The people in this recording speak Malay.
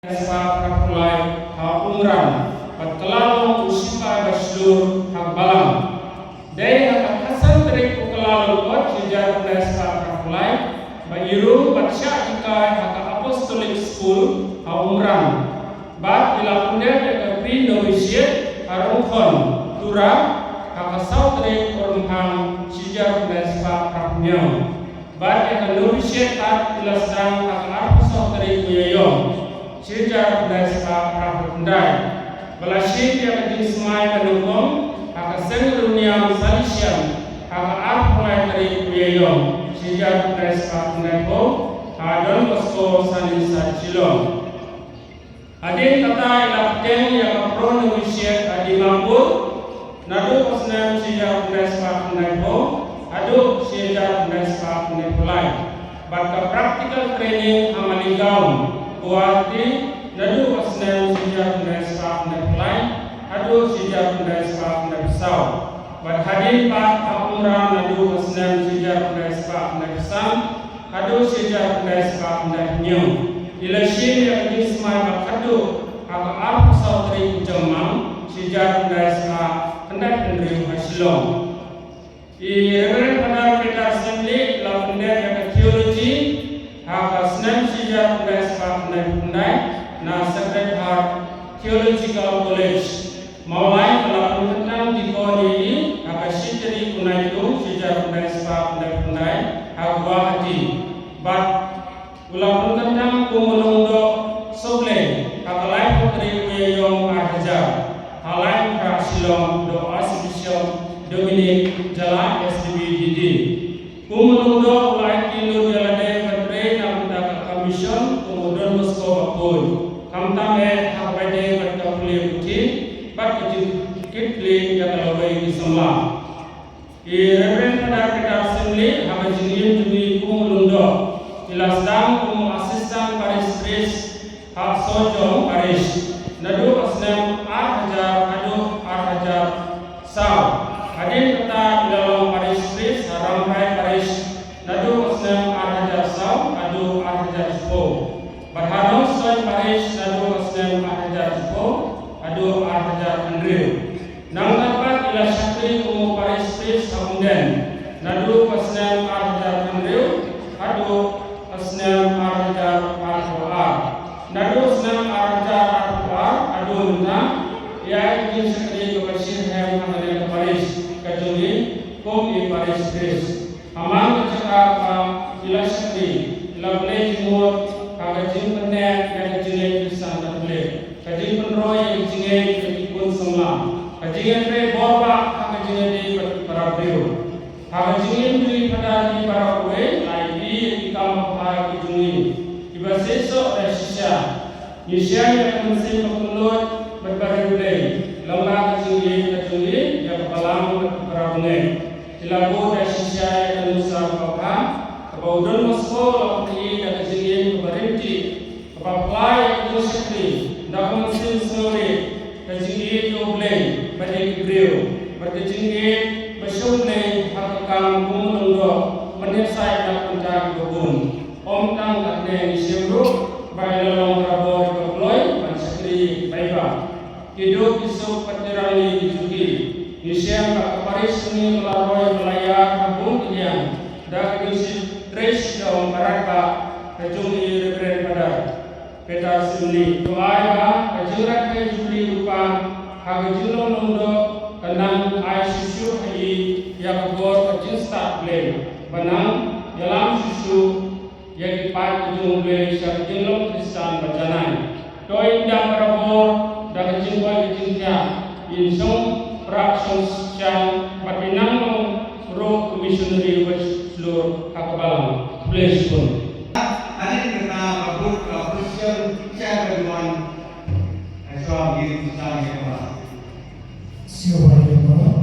Kapulai umran patkalalo usipa baslur hakbalam dai hasan dari kukalalo kot hijar desa kapulai bairu batsya ikai haka apostolic school umran bat ilakunde ke pre novitiate harungkon tura haka saudari korumham hijar desa kapulai bat yang novitiate at ilasang haka arpu saudari kuyayong Sejak desa Prabundai, belasih yang dismai menunggu, hak sengruniam salisian, hak arpulai dari kuyayong. Sejak desa Prabundai ko, hadon bosko salisa cilong. Adin kata ilapten yang pronunciate adi mambut, nadu posnem sejak desa Prabundai ko, adu sejak desa Prabundai pulai. Baka practical training amaligawang. Kuati nadu asnem sejak desa nepelai, adu sejak desa nepsau. Berhadir pak umrah nadu asnem sejak desa nepsam, adu sejak desa nepnyu. Ilasin yang dismai bakadu, apa arpu sautri jemang sejak desa hendak menerima hasilong. Reverend pada kita assembly lakukan yang teologi. Hak asnem sejak desa Nepundai na Sacred Heart Theological College mulai melakukan tentang di koni hak sitri kunai itu sejak desa Nepundai hak Guwahati bat melakukan tentang kumulungdo soble hak lain putri kuyayong arhajar halain prasilong do Archbishop Dominic Jala SDBDD kumulungdo ulai kilur jalade mission kemudian Moskow pun kamtame hakbade berkapuli buci bat kitli yang lawai di semua. Reverend pada kita assembly habajin demi kumulundo ilasdam kum asistan paris pres hak sojo paris nadu asnem arhajar saw hadin kata dalam paris pres harampai paris nadu asnem arhajar saw adu arhajar sepo berharap soal paris nadu asnem arhajar sepo adu arhajar andrew nang dapat ila syakri kumu paris pres amunden nadu asnem arhajar andrew adu asnem arhajar arhajar nadu asnem arhajar arhajar adu nta ya ingin syakri kebasir hem amalil paris kajuli kum i paris pres amang kecakap ila syakri ila boleh jemur kagajin penek yang jengeng pisan tak boleh kajin penroy yang jengeng ikut semua kajin pre borba kagajin di para beliau kagajin di pada di para kue lagi di kamar pahagi jungi iba sesok dan sisa Nisya yang mesin pengelut berbarang lemah kajin yang kepalang berbarang dilaku dan sisa yang nusa papa kebaudun Moskow lakni dan kejengin keberhenti kepaplai yang sekri dan mesin sore kejengin yobleng badai kebriu berkejengin bersyumleng hakakam kumulungdo menyesai dan pencari kebun om tang kakne nisyemru bayi lelong rabor keploi dan sekri baiba hidup isu petirali dijuki nisyem kak paris ini melaroi melayar kabung kenyang dan kejengin Tres dalam baraka kejungi reverend pada peta sini doa kejurat kejuli rupa kejulong londo kenang ai susu hai yang gor kejinsta blem benang dalam susu yang dipat kejung blem kejulong Kristen bacanai doa indah berabor dan kejungwa kejingnya insong praksong siang patinang long roh komisioneri seluruh akabalang please pun hari kita mabuk Christian chairman asal diri kita yang Siapa yang